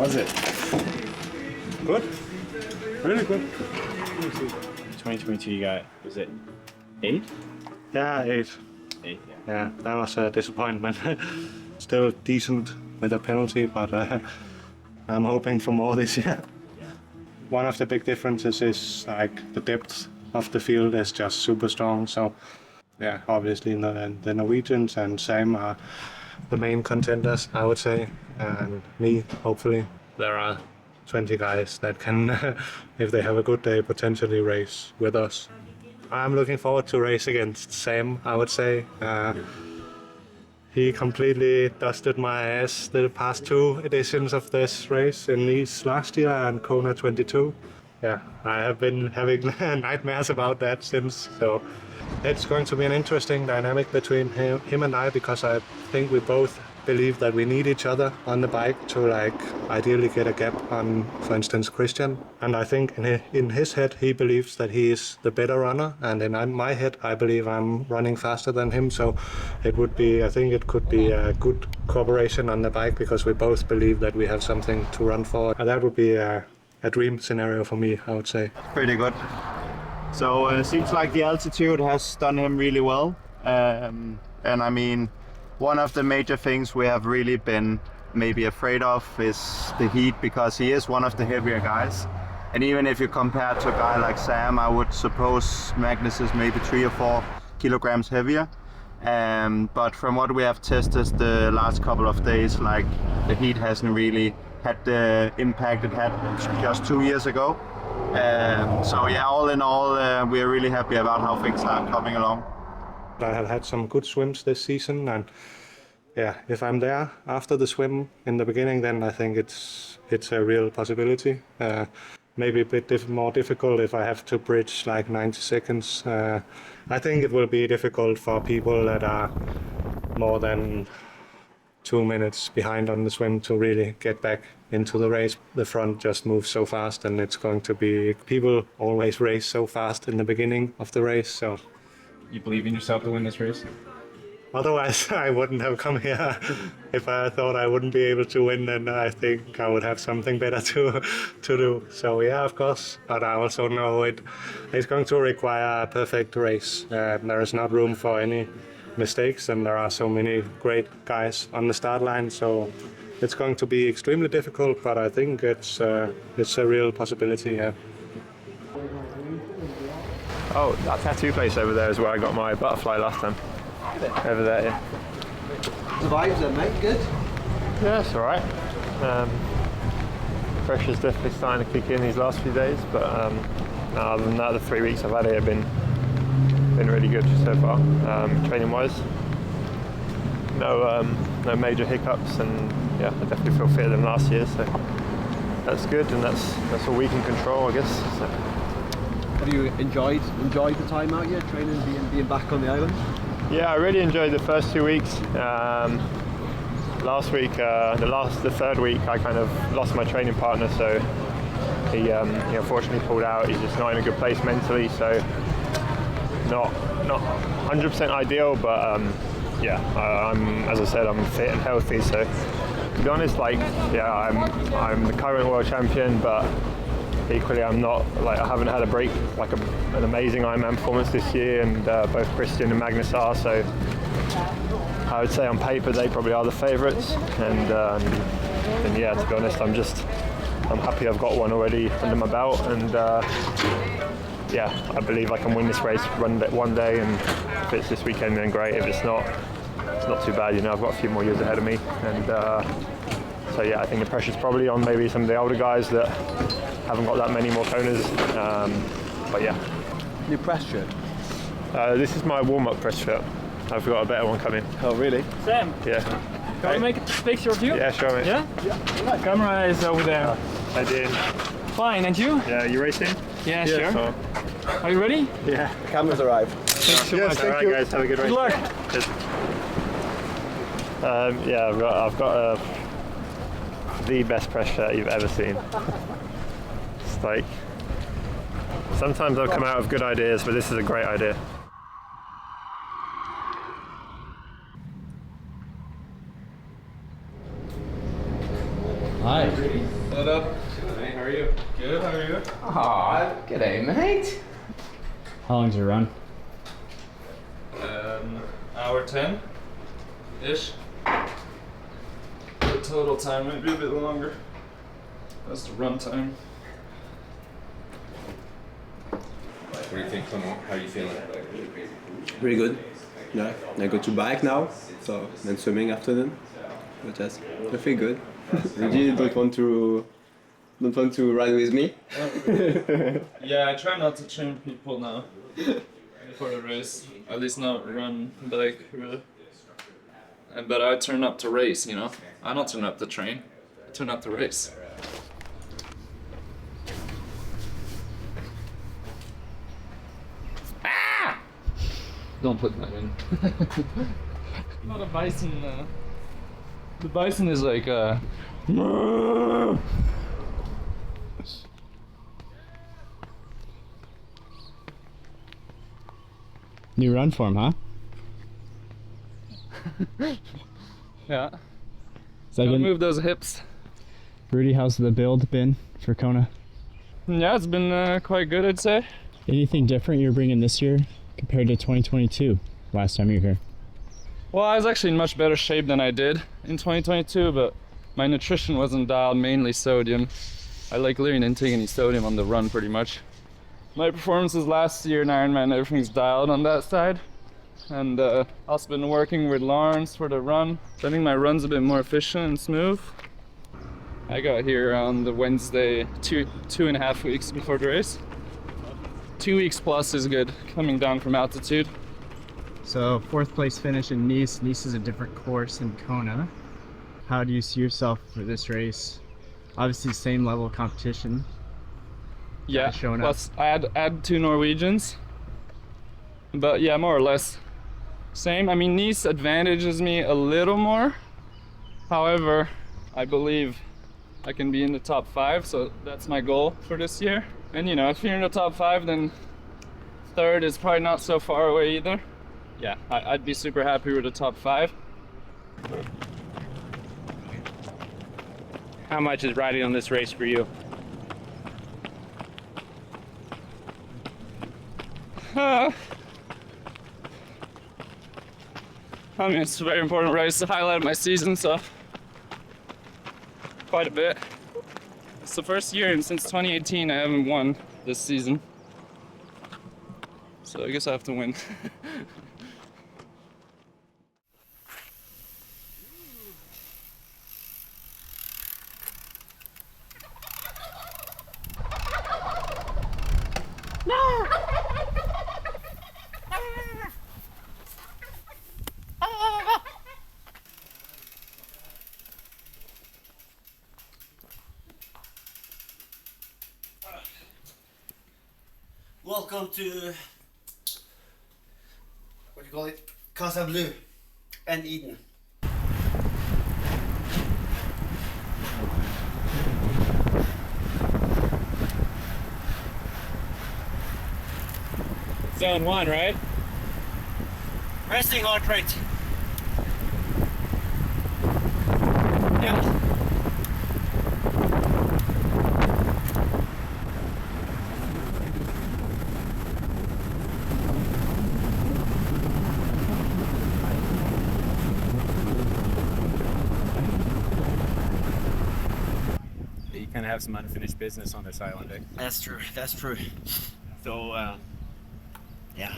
was it? Good. Really good. 2022 you got, was it 8? Yeah, 8. 8, yeah. Yeah, that was a disappointment. Still decent with a penalty, but I'm hoping for more this year. One of the big differences is like the depth of the field is just super strong. So yeah, obviously the Norwegians and Sam are the main contenders, I would say, and me, hopefully. There are 20 guys that can, if they have a good day, potentially race with us. I'm looking forward to race against Sam, I would say. He completely dusted my ass the past 2 editions of this race in Nice last year and Kona 22. Yeah, I have been having nightmares about that since, so it's going to be an interesting dynamic between him and I, because I think we both believe that we need each other on the bike to ideally get a gap on, for instance, Kristian. And I think in his head he believes that he is the better runner, and in my head I believe I'm running faster than him. So I think it could be a good cooperation on the bike, because we both believe that we have something to run for. And that would be a dream scenario for me, I would say. Pretty good. So it seems like the altitude has done him really well. And I mean, one of the major things we have really been maybe afraid of is the heat, because he is one of the heavier guys. And even if you compare to a guy like Sam, I would suppose Magnus is maybe 3 or 4 kilograms heavier. But from what we have tested the last couple of days, like the heat hasn't really had the impact it had just 2 years ago. So yeah, all in all, we're really happy about how things are coming along. I have had some good swims this season, and yeah, if I'm there after the swim in the beginning, then I think it's a real possibility. Maybe a bit more difficult if I have to bridge like 90 seconds. I think it will be difficult for people that are more than 2 minutes behind on the swim to really get back into the race. The front just moves so fast, and it's going to be, people always race so fast in the beginning of the race. So You believe in yourself to win this race? otherwise I wouldn't have come here. If I thought I wouldn't be able to win, then I think I would have something better to do. So yeah, of course, but I also know it's going to require a perfect race. There is not room for any mistakes, and there are so many great guys on the start line. So it's going to be extremely difficult, but I think it's a real possibility. Yeah. Oh, that tattoo place over there is where I got my butterfly last time. Over there, yeah. The vibes then, mate, good? Yeah, it's alright. Pressure's definitely starting to kick in these last few days, but other than that, the 3 weeks I've had here have been really good so far, training wise. No major hiccups, and yeah, I definitely feel fitter than last year, so that's good, and that's all we can control, I guess. So. Have you enjoyed the time out here, training, being back on the island? Yeah, I really enjoyed the first 2 weeks. Last week, the third week, I kind of lost my training partner, so he unfortunately pulled out. He's just not in a good place mentally, so not 100% ideal, but as I said, I'm fit and healthy. So to be honest, I'm the current world champion, but equally I haven't had a break, an amazing Ironman performance this year, and both Kristian and Magnus are, so I would say on paper they probably are the favourites, and yeah, to be honest, I'm happy I've got one already under my belt, and I believe I can win this race one day, and if it's this weekend then great, if it's not too bad. I've got a few more years ahead of me, and so yeah, I think the pressure's probably on maybe some of the older guys that haven't got that many more Konas, but yeah. New press shirt? This is my warm-up press shirt. I've got a better one coming. Oh, really? Sam, Yeah. can we make a picture of you? Yeah, sure, mate. Yeah? The camera is over there. I did. Fine, and you? Yeah, you racing? Yeah, sure. So, Are you ready? yeah. The camera's arrived. Thanks so much. All right, guys, have a good race. Good luck. Cheers. I've got the best press shirt you've ever seen. It's like, sometimes I've come out with good ideas, but this is a great idea. Hi. What up? Hey, how are you? Good, how are you? Aw, g'day, mate. How long's your run? Hour 10-ish. The total time might be a bit longer. That's the run time. What do you think, Kona? How are you feeling? Pretty good. Yeah, I go to bike now, so then swimming after then. But yes, I feel good. Rudy don't want to run with me. Yeah, I try not to train people now for the race. At least not run, bike. But I turn up to race, you know? I don't turn up to train. I turn up to race. Don't put that in. Not a bison. The bison is like New run form, huh? yeah. Is that Gotta been, move those hips. Rudy, how's the build been for Kona? Yeah, it's been quite good, I'd say. Anything different you're bringing this year compared to 2022, last time you were here? Well, I was actually in much better shape than I did in 2022, but my nutrition wasn't dialed, mainly sodium. I like literally didn't take any sodium on the run pretty much. My performances last year in Ironman, everything's dialed on that side. And also been working with Lawrence for the run. So I think my run's a bit more efficient and smooth. I got here on the Wednesday, two and a half weeks before the race. 2 weeks plus is good, coming down from altitude. So 4th place finish in Nice. Nice is a different course than Kona. How do you see yourself for this race? Obviously same level of competition. Yeah, showing up. plus I add 2 Norwegians. But yeah, more or less same. I mean, Nice advantages me a little more. However, I believe I can be in the top 5, so that's my goal for this year. And you know, if you're in the top 5, then 3rd is probably not so far away either. Yeah, I'd be super happy with the top 5. How much is riding on this race for you? I mean, it's a very important race, the highlight of my season, so quite a bit. It's the first year since 2018 I haven't won this season. So I guess I have to win. Welcome to what do you call it? Casa Bleu and Eden. Zone 1, right? Resting heart rate. Yeah. You kind of have some unfinished business on this island, eh? That's true. That's true. So, yeah,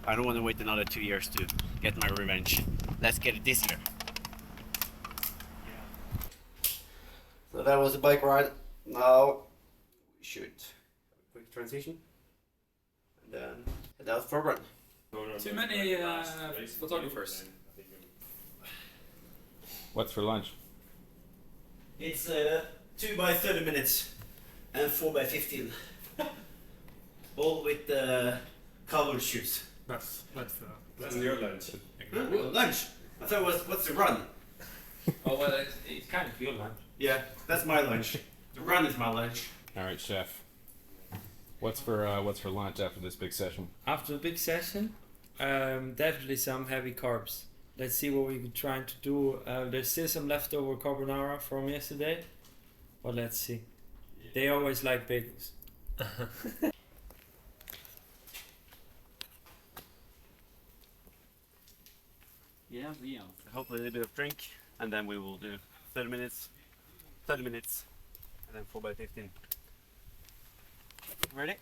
I don't want to wait another 2 years to get my revenge. Let's get it this year. So that was the bike ride. Now we should have a quick transition and then head out for a run. Too many photographers. What's for lunch? It's 2 by 30 minutes and 4 by 15. All with cowboy shoes. That's your lunch. Huh? Lunch? I thought it was, what's the run? Oh, well, it's kind of your lunch. Yeah, that's my lunch. The run is my lunch. All right, chef. What's for lunch after this big session? After the big session, definitely some heavy carbs. Let's see what we're trying to do. There's still some leftover carbonara from yesterday, But let's see. They always like bagels. Yeah, hopefully a little bit of drink, and then we will do 30 minutes, and then 4x15. Ready?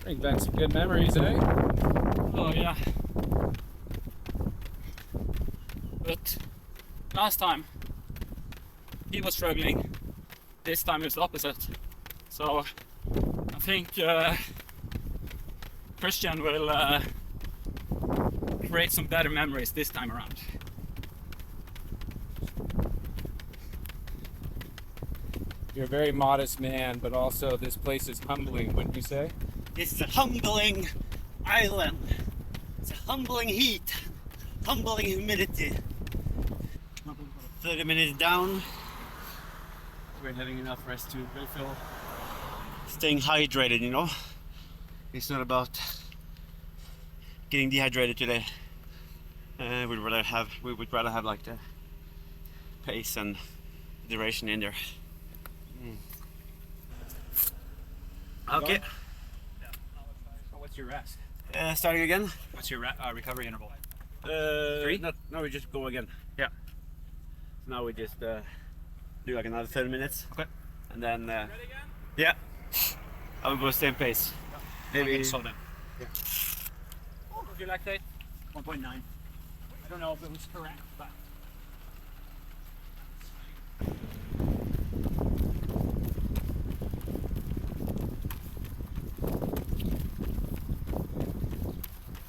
Bring back some good memories, eh? Oh yeah. But last time he was struggling. This time it's the opposite. So I think Kristian will create some better memories this time around. You're a very modest man, but also this place is humbling, wouldn't you say? It's a humbling island. It's a humbling heat, humbling humidity. 30 minutes down. We're having enough rest to refill. Staying hydrated, you know. It's not about getting dehydrated today. We would rather have like the pace and duration in there. Okay. What's your rest? Starting again. What's your recovery interval? 3? No, we just go again. Yeah. So now we just do like another 30 minutes. Okay. And then, yeah, I will go same pace. Maybe. Slow down. Yeah. What's your lactate? 1.9. I don't know if it was correct, but.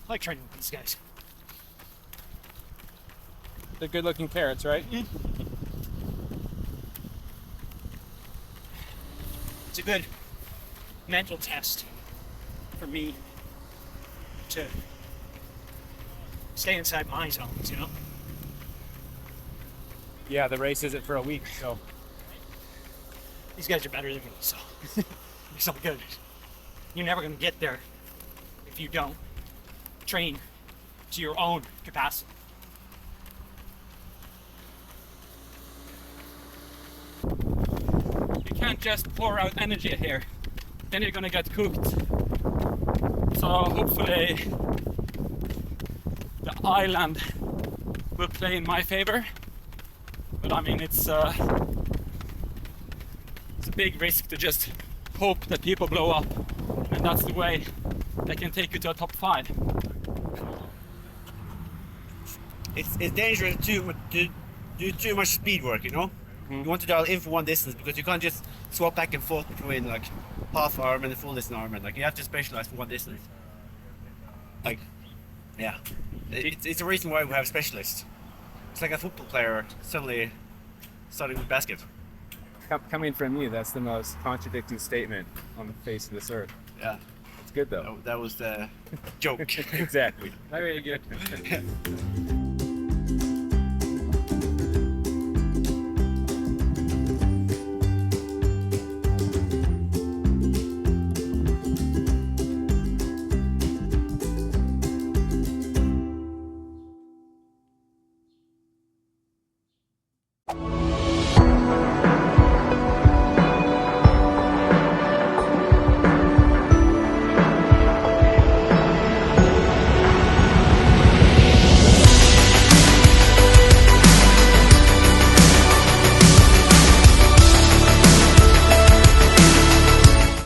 I like training with these guys. They're good-looking carrots, right? It's a good mental test for me to stay inside my zones, you know? Yeah, the race isn't for a week, so. These guys are better than me, so it's all good. You're never gonna get there if you don't train to your own capacity. You can't just pour out energy here, then you're gonna get cooked. So hopefully the island will play in my favor. But I mean, it's a big risk to just hope that people blow up, and that's the way they can take you to a top 5. It's dangerous to do too much speed work, you know? You want to dial in for one distance because you can't just swap back and forth between like half arm and the full distance arm, and like you have to specialize for one distance. Like, yeah, it's a reason why we have specialists. It's like a football player suddenly starting with basket. Coming from you, that's the most contradicting statement on the face of this earth. Yeah. It's good though. That was the joke. Exactly. Very good.